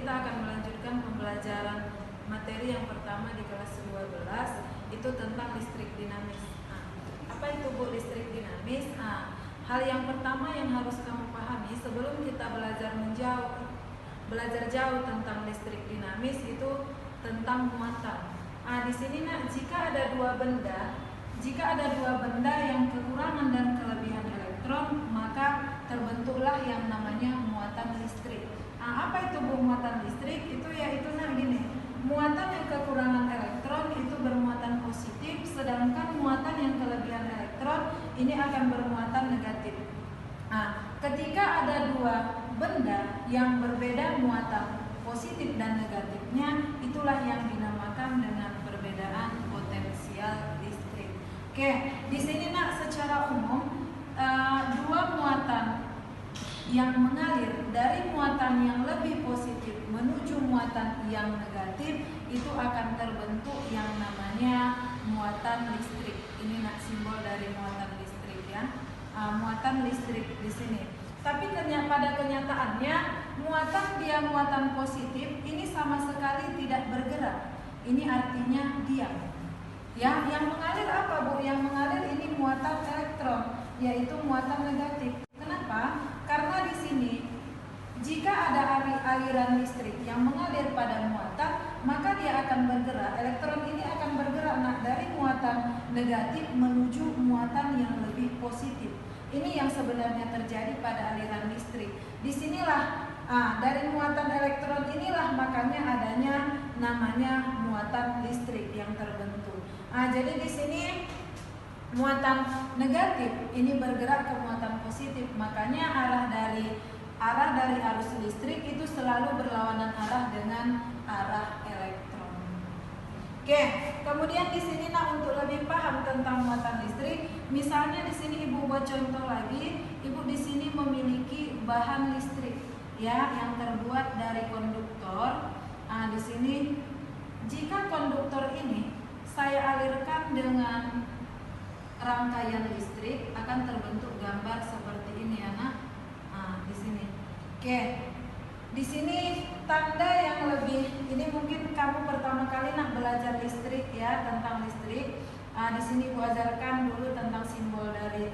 kita akan melanjutkan pembelajaran materi yang pertama di kelas 12, itu tentang listrik dinamis. Apa itu Bu listrik dinamis? Hal yang pertama yang harus kamu pahami sebelum kita belajar jauh tentang listrik dinamis itu tentang muatan. Di sini jika ada dua benda yang kekurangan dan kelebihan elektron, maka terbentuklah yang namanya muatan listrik. Apa itu Bu muatan listrik? Itu yaitu gini. Muatan yang kekurangan elektron itu bermuatan positif, sedangkan muatan yang kelebihan elektron ini akan bermuatan negatif. Ketika ada dua benda yang berbeda muatan positif dan negatifnya, itulah yang dinamakan dengan perbedaan potensial listrik. Oke, di sini secara umum dua muatan yang mengalir dari muatan yang lebih positif menuju muatan yang negatif itu akan terbentuk yang namanya muatan listrik. Ini simbol dari muatan listrik ya. Muatan listrik di sini. Tapi pada kenyataannya muatan positif ini sama sekali tidak bergerak. Ini artinya diam. Ya, yang mengalir apa Bu? Yang mengalir ini muatan elektron, yaitu muatan negatif. Kenapa? Karena di sini jika ada aliran listrik yang mengalir pada muatan, maka dia akan bergerak. Elektron ini akan bergerak dari muatan negatif menuju muatan yang lebih positif. Ini yang sebenarnya terjadi pada aliran listrik. Disinilah dari muatan elektron inilah makanya adanya namanya muatan listrik yang terbentuk. Jadi di sini muatan negatif ini bergerak ke muatan positif, makanya arah dari arus listrik itu selalu berlawanan arah dengan arah elektron. Oke, kemudian di sini untuk lebih paham tentang muatan listrik, misalnya di sini Ibu buat contoh lagi, Ibu di sini memiliki bahan listrik ya yang terbuat dari konduktor. Di sini jika konduktor ini saya alirkan dengan rangkaian listrik akan terbentuk gambar seperti ini ya di sini. Oke, di sini tanda yang lebih ini mungkin kamu pertama kali belajar listrik ya tentang listrik. Di sini gua ajarkan dulu tentang simbol dari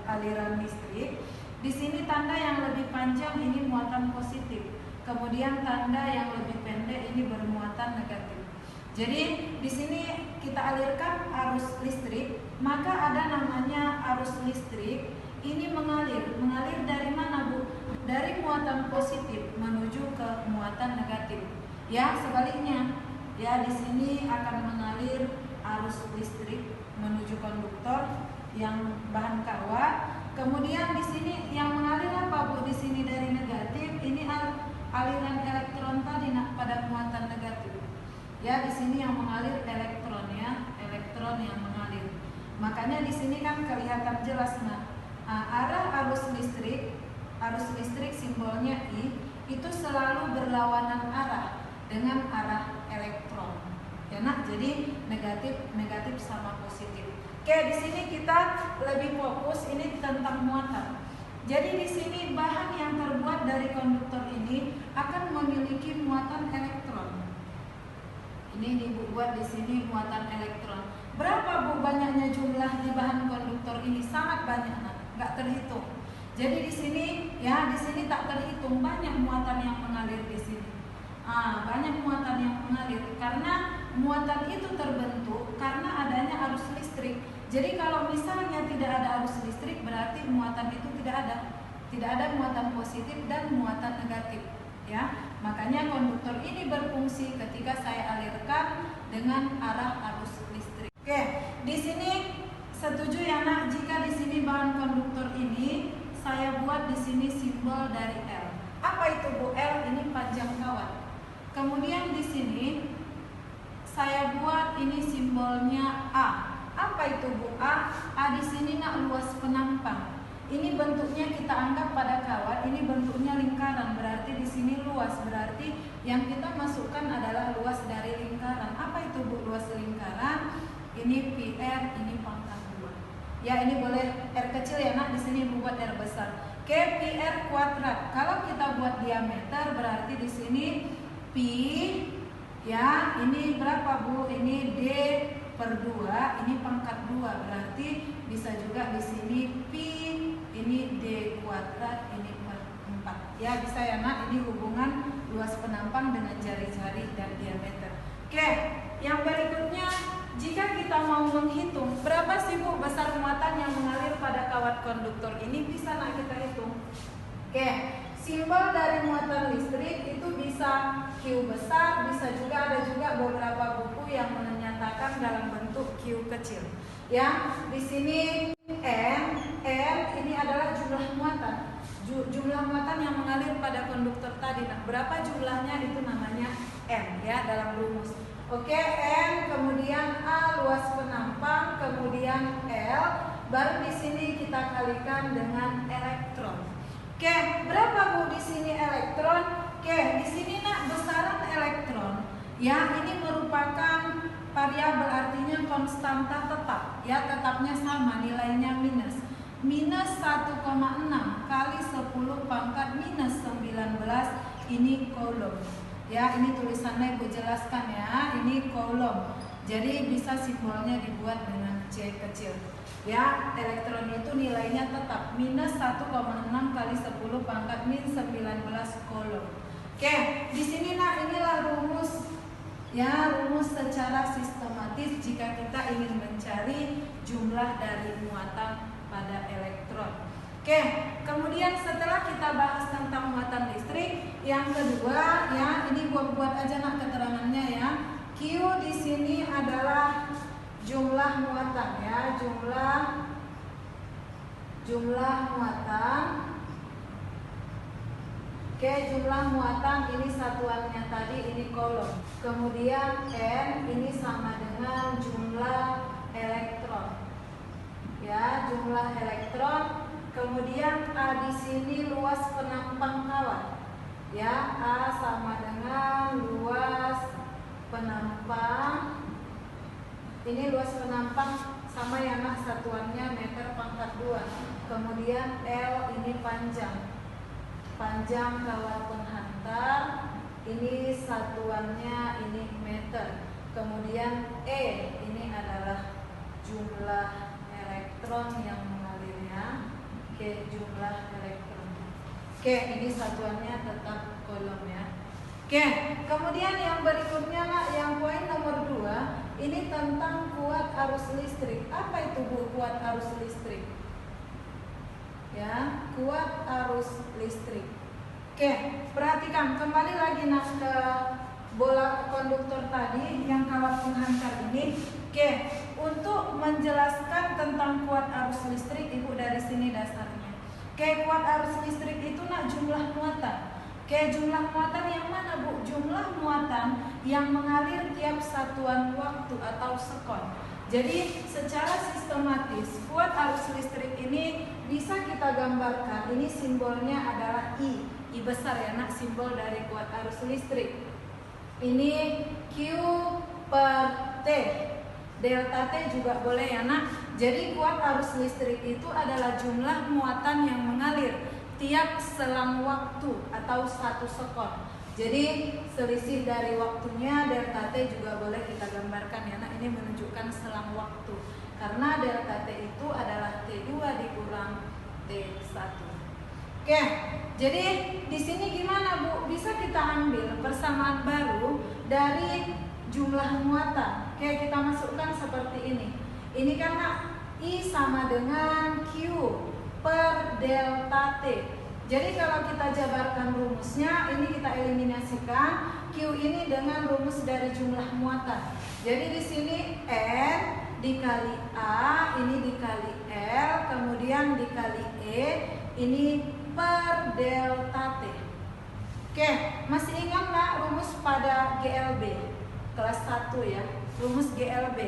aliran listrik. Di sini tanda yang lebih panjang ini muatan positif, kemudian tanda yang lebih pendek ini bermuatan negatif. Jadi di sini kita alirkan arus listrik, maka ada namanya arus listrik ini mengalir dari mana Bu? Dari muatan positif menuju ke muatan negatif. Ya sebaliknya, ya di sini akan mengalir arus listrik menuju konduktor yang bahan kawat. Kemudian di sini yang mengalir apa Bu? Di sini dari negatif ini aliran elektron tadi pada muatan negatif. Ya di sini yang mengalir elektron ya, elektron yang mengalir. Makanya di sini kan kelihatan jelas arah arus listrik simbolnya I itu selalu berlawanan arah dengan arah elektron. Ya jadi negatif sama positif. Oke, di sini kita lebih fokus ini tentang muatan. Jadi di sini bahan yang terbuat dari konduktor ini akan memiliki muatan elektron. Ini dibuat di sini muatan elektron. Berapa Bu banyaknya jumlah di bahan konduktor ini? Sangat banyak, nggak terhitung. Jadi di sini tak terhitung banyak muatan yang mengalir di sini. Banyak muatan yang mengalir karena muatan itu terbentuk karena adanya arus listrik. Jadi kalau misalnya tidak ada arus listrik berarti muatan itu tidak ada. Tidak ada muatan positif dan muatan negatif. Ya, makanya konduktor ini berfungsi ketika saya alirkan dengan arah arus listrik. Oke, di sini setuju ya jika di sini bahan konduktor ini saya buat di sini simbol dari L. Apa itu Bu? L ini panjang kawat. Kemudian di sini saya buat ini simbolnya A. Apa itu Bu? A di sini luas penampang. Ini bentuknya kita anggap pada kawat, ini bentuknya lingkaran, berarti di sini luas, berarti yang kita masukkan adalah luas dari lingkaran. Apa itu Bu luas lingkaran? Ini PR, ini pangkat 2. Ya ini boleh R kecil ya di sini buat R besar. Oke, PR kuadrat. Kalau kita buat diameter berarti di sini Pi, ya ini berapa Bu? Ini D/2, ini pangkat 2, berarti bisa juga di sini Pi, ini D kuadrat, ini per 4. Ya bisa ya nak, ini hubungan luas penampang dengan jari-jari dan diameter. Oke, yang berikutnya, jika kita mau menghitung berapa sih Bu besar muatan yang mengalir pada kawat konduktor ini, bisa nak kita hitung. Oke, simbol dari muatan listrik itu bisa Q besar, bisa juga ada juga beberapa buku yang menyatakan dalam bentuk Q kecil. Ya, di sini N ini adalah jumlah muatan. Jumlah muatan yang mengalir pada konduktor tadi. Nah, berapa jumlahnya itu namanya N ya dalam rumus. Oke, N, kemudian A luas penampang, kemudian L, baru di sini kita kalikan dengan elektron. Oke, berapa Bu di sini elektron? Oke, di sini nak besaran elektron. Ya, ini merupakan variabel, artinya konstanta tetap. Ya, tetapnya sama, nilainya minus 1,6 kali 10 pangkat minus 19, ini coulomb. Ya, ini tulisannya Ibu jelaskan ya, ini coulomb. Jadi bisa simbolnya dibuat dengan C kecil. Ya, elektron itu nilainya tetap minus 1,6 kali 10 pangkat min 19 coulomb. Oke, di sini nah inilah rumus. Ya, rumus secara sistematis jika kita ingin mencari jumlah dari muatan pada elektron. Oke, kemudian setelah kita bahas tentang muatan listrik, yang kedua ya, ini buat aja nak keterangannya ya. Q di sini adalah jumlah muatan ya, jumlah muatan. Oke, jumlah muatan ini satuannya tadi ini coulomb. Kemudian N ini sama dengan jumlah elektron. Ya, jumlah elektron. Kemudian A di sini luas penampang kawat. Ya, A sama dengan luas penampang. Ini luas penampang sama ya nak, satuannya meter pangkat 2. Kemudian L ini panjang kawat penghantar. Ini satuannya ini meter. Kemudian E ini adalah jumlah elektron yang mengalirnya. Oke, jumlah elektron. Oke, ini satuannya tetap coulomb ya. Oke, kemudian yang berikutnya nak, yang poin nomor 2, ini tentang kuat arus listrik. Apa itu Bu kuat arus listrik? Ya, kuat arus listrik. Oke, perhatikan kembali lagi nak ke bola konduktor tadi yang kawat penghantar ini. Oke, untuk menjelaskan tentang kuat arus listrik, Ibu dari sini dasarnya. Oke, kuat arus listrik itu nak jumlah muatan. Oke, jumlah muatan yang mana Bu? Jumlah muatan yang mengalir tiap satuan waktu atau sekon. Jadi secara sistematis kuat arus listrik ini bisa kita gambarkan. Ini simbolnya adalah I besar ya nak, simbol dari kuat arus listrik. Ini Q per T. Delta T juga boleh ya nak. Jadi kuat arus listrik itu adalah jumlah muatan yang mengalir tiap selang waktu atau 1 sekon. Jadi selisih dari waktunya delta T juga boleh kita gambarkan ya nak. Ini menunjukkan selang waktu. Karena delta T itu adalah T2 dikurang T1. Oke, jadi di sini gimana Bu? Bisa kita ambil persamaan baru dari jumlah muatan. Oke, kita masukkan seperti ini. Ini karena I sama dengan Q per delta T. Jadi kalau kita jabarkan rumusnya, ini kita eliminasikan Q ini dengan rumus dari jumlah muatan. Jadi di sini N dikali A, ini dikali L, kemudian dikali E, ini per delta T. Oke, masih ingat nggak rumus pada GLB kelas 1 ya? Rumus GLB,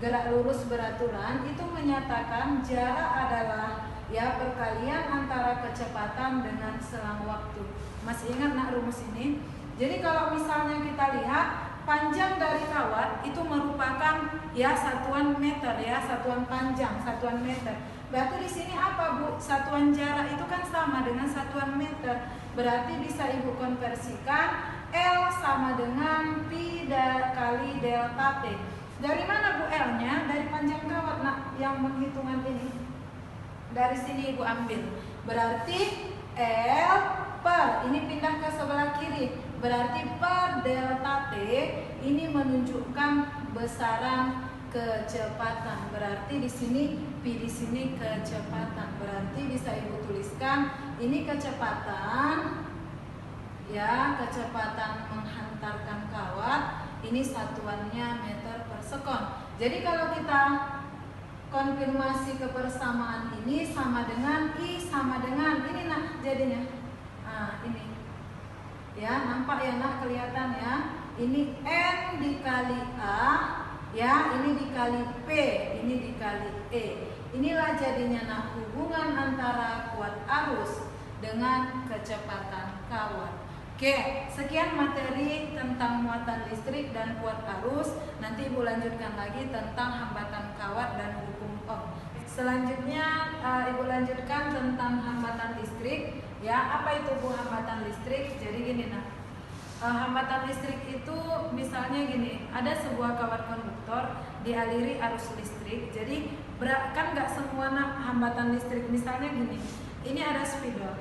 gerak lurus beraturan, itu menyatakan jarak adalah ya perkalian antara kecepatan dengan selang waktu. Masih ingat nak rumus ini? Jadi kalau misalnya kita lihat panjang dari kawat itu merupakan ya satuan meter ya, satuan panjang, satuan meter. Berarti di sini apa Bu? Satuan jarak itu kan sama dengan satuan meter. Berarti bisa Ibu konversikan L sama dengan pi kali delta T. Dari mana Bu L-nya? Dari panjang kawat. Nah, yang menghitungan ini dari sini Ibu ambil. Berarti L per, ini pindah ke sebelah kiri, berarti per delta T ini menunjukkan besaran kecepatan. Berarti di sini P di sini kecepatan. Berarti bisa Ibu tuliskan ini kecepatan, ya, kecepatan menghantarkan kawat. Ini satuannya meter per sekon. Jadi kalau kita konfirmasi kebersamaan ini sama dengan I sama dengan ini, nah jadinya ini ya, nampak ya nak, kelihatan ya, ini N dikali A ya, ini dikali P, ini dikali E. Inilah jadinya nah hubungan antara kuat arus dengan kecepatan kawat. Oke, sekian materi tentang muatan listrik dan kuat arus. Nanti Ibu lanjutkan lagi tentang hambatan kawat dan hukum Ohm. Selanjutnya Ibu lanjutkan tentang hambatan listrik. Ya, apa itu Bu hambatan listrik? Jadi gini nah, hambatan listrik itu misalnya gini, ada sebuah kawat konduktor dialiri arus listrik. Jadi kan nggak semua nah hambatan listrik. Misalnya gini, ini ada spidol.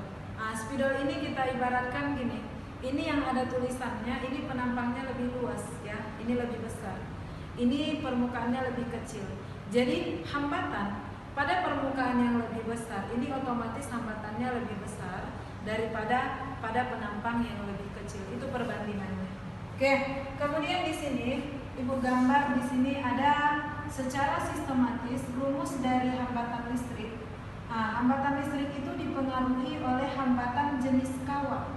Spidol ini kita ibaratkan gini. Ini yang ada tulisannya, ini penampangnya lebih luas ya, ini lebih besar. Ini permukaannya lebih kecil. Jadi hambatan pada permukaan yang lebih besar, ini otomatis hambatannya lebih besar daripada pada penampang yang lebih kecil. Itu perbandingannya. Oke, kemudian di sini Ibu gambar di sini ada secara sistematis rumus dari hambatan listrik. Hambatan listrik itu dipengaruhi oleh hambatan jenis kawat.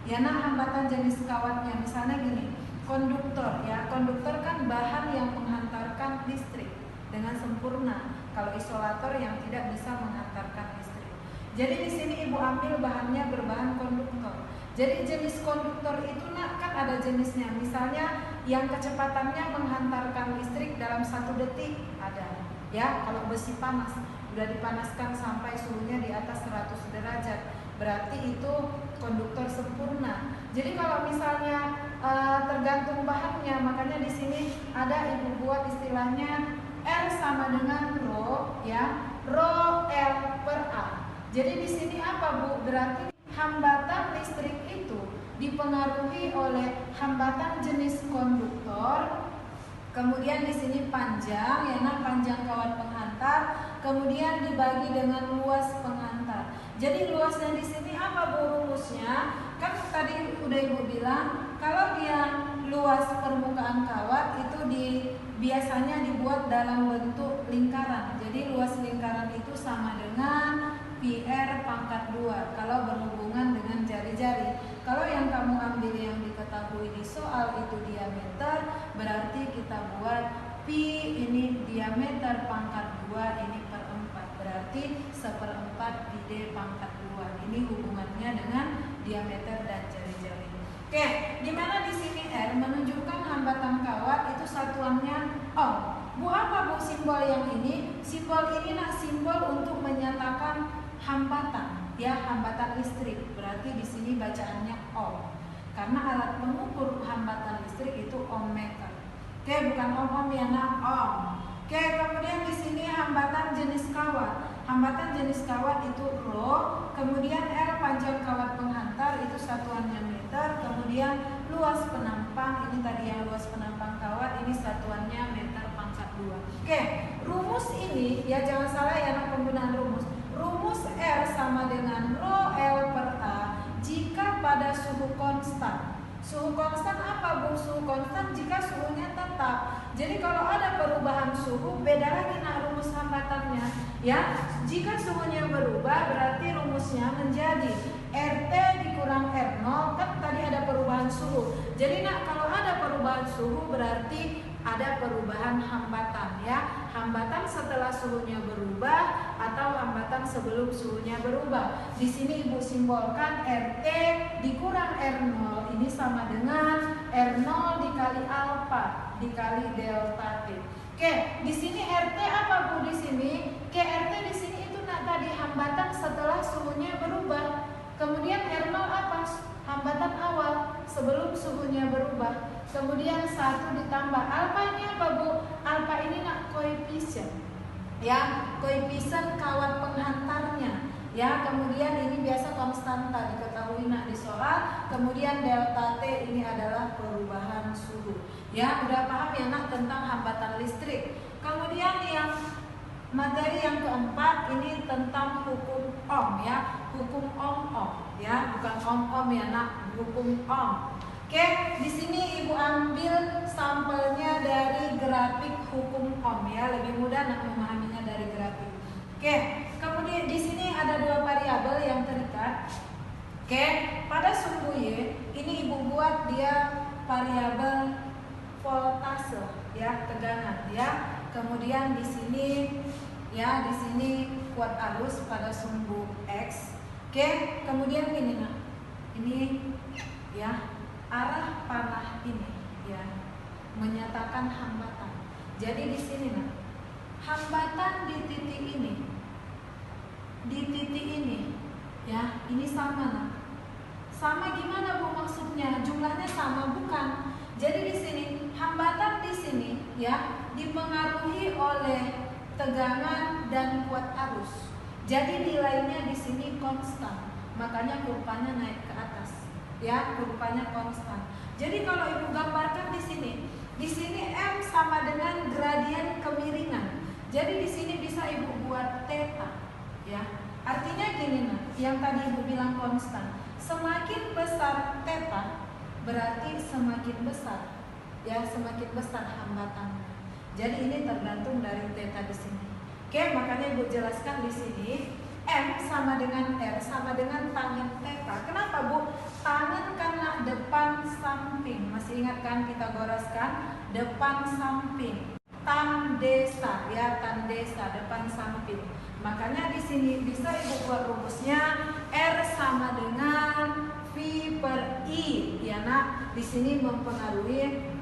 Ya, nah hambatan jenis kawatnya misalnya gini, konduktor ya, konduktor kan bahan yang menghantarkan listrik dengan sempurna. Kalau isolator yang tidak bisa menghantarkan listrik. Jadi di sini Ibu ambil bahannya berbahan konduktor. Jadi jenis konduktor itu nak kan ada jenisnya. Misalnya yang kecepatannya menghantarkan listrik dalam 1 detik ada. Ya, kalau besi panas sudah dipanaskan sampai suhunya di atas 100 derajat. Berarti itu konduktor sempurna. Jadi kalau misalnya tergantung bahannya, makanya di sini ada Ibu buat istilahnya R sama dengan rho ya, rho L per A. Jadi di sini apa Bu? Berarti hambatan listrik itu dipengaruhi oleh hambatan jenis konduktor. Kemudian di sini panjang ya, nah panjang kawat penghantar, kemudian dibagi dengan luas penghantar. Jadi luasnya di sini apa Bu rumusnya? Kan tadi udah Ibu bilang kalau dia luas permukaan kawat itu biasanya dibuat dalam bentuk lingkaran. Jadi luas lingkaran itu sama dengan PR pangkat 2 kalau berhubungan dengan jari-jari. Kalau yang kamu ambil yang diketahui di soal itu diameter, berarti kita buat pi ini diameter pangkat 2 ini per 4. Berarti 1/4 pi d pangkat 2. Ini hubungannya dengan diameter dan jari-jari. Oke, di mana di sini R menunjukkan hambatan kawat itu satuannya ohm. Bu apa Bu simbol yang ini? Simbol ini nak simbol untuk menyatakan hambatan, ya hambatan listrik. Berarti di sini bacaannya ohm. Karena alat pengukur hambatan listrik itu ohmmeter. Oke, bukan ohm ya nak, ohm. Oke, kemudian di sini hambatan jenis kawat. Hambatan jenis kawat itu rho, kemudian R panjang kawat penghantar itu satuannya meter, kemudian luas penampang ini tadi yang luas penampang kawat ini satuannya meter pangkat 2. Oke, rumus ini ya jangan salah ya nak penggunaan rumus. Rumus R sama dengan rho L per A jika pada suhu konstan. Suhu konstan apa Bu? Suhu konstan jika suhunya tetap. Jadi kalau ada perubahan suhu beda lagi nah rumus hambatannya. Ya, jika suhunya berubah berarti rumusnya menjadi RT dikurang R0 kan tadi ada perubahan suhu. Jadi nak kalau ada perubahan suhu berarti ada perubahan hambatan ya. Hambatan setelah suhunya berubah atau hambatan sebelum suhunya berubah. Di sini Ibu simbolkan RT dikurang R0 ini sama dengan R0 dikali alfa dikali delta T. Oke, di sini RT apa Bu di sini? RT di sini itu nak tadi hambatan setelah suhunya berubah. Kemudian R0 apa? Hambatan awal sebelum suhu kemudian 1 ditambah alfa ini apa Bu? Alfa ini nak koefisien, ya, koefisien kawat penghantarnya, ya. Kemudian ini biasa konstanta diketahui nak di soal. Kemudian delta T ini adalah perubahan suhu, ya. Udah paham ya nak tentang hambatan listrik. Kemudian yang materi yang keempat ini tentang hukum Ohm, ya, hukum Ohm, ya, bukan Ohm ya nak, hukum Ohm. Oke, di sini Ibu ambil sampelnya dari grafik hukum Ohm, ya, lebih mudah nak memahaminya dari grafik. Oke, kemudian di sini ada 2 variabel yang terikat. Oke, pada sumbu Y ini Ibu buat dia variabel voltase, ya, tegangan, ya. Kemudian di sini, ya, di sini kuat arus pada sumbu X. Oke, kemudian ini nah, ini, ya, arah panah ini, ya, menyatakan hambatan. Jadi di sini nah, hambatan di titik ini, ya, ini sama nah. Sama gimana Bu maksudnya? Jumlahnya sama bukan? Jadi di sini hambatan di sini, ya, dipengaruhi oleh tegangan dan kuat arus. Jadi nilainya di sini konstan. Makanya kurvanya naik ke atas, ya, kurvanya konstan. Jadi kalau Ibu gambarkan di sini M sama dengan gradien kemiringan. Jadi di sini bisa Ibu buat theta, ya. Artinya gini nah, yang tadi Ibu bilang konstan. Semakin besar theta berarti semakin besar, ya, semakin besar hambatannya. Jadi ini tergantung dari theta di sini. Oke, makanya Ibu jelaskan di sini M sama dengan R sama dengan tangen theta. Kenapa Bu? Tangen karena depan samping. Masih ingat kan Pythagoras kan? Depan samping. Tan desa, ya, tan desa, depan samping. Makanya di sini bisa Ibu buat rumusnya R sama dengan V per I, ya nak. Di sini mempengaruhi,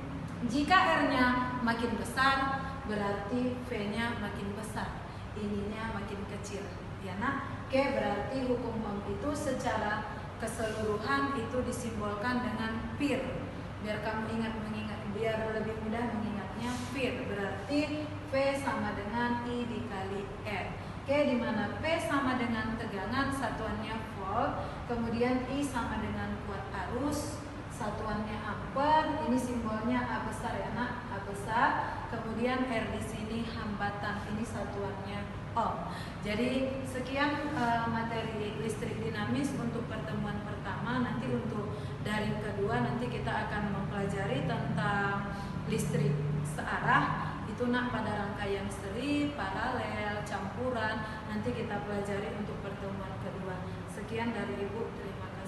jika R-nya makin besar berarti V-nya makin besar, ininya makin kecil, ya nak. Oke, berarti hukum Ohm itu secara keseluruhan itu disimbolkan dengan pir. Biar kamu mengingat, biar lebih mudah mengingatnya, pir berarti V sama dengan I dikali R. Oke, di mana P sama dengan tegangan, satuannya volt, kemudian I sama dengan kuat arus, satuannya ampere, ini simbolnya A besar ya nak, A besar, kemudian R di sini hambatan, ini satuannya Ohm. Jadi sekian materi listrik dinamis untuk pertemuan pertama. Nanti untuk daring kedua nanti kita akan mempelajari tentang listrik searah. Itu nak pada rangkaian seri, paralel, campuran, nanti kita pelajari untuk pertemuan kedua. Sekian dari Ibu, terima kasih.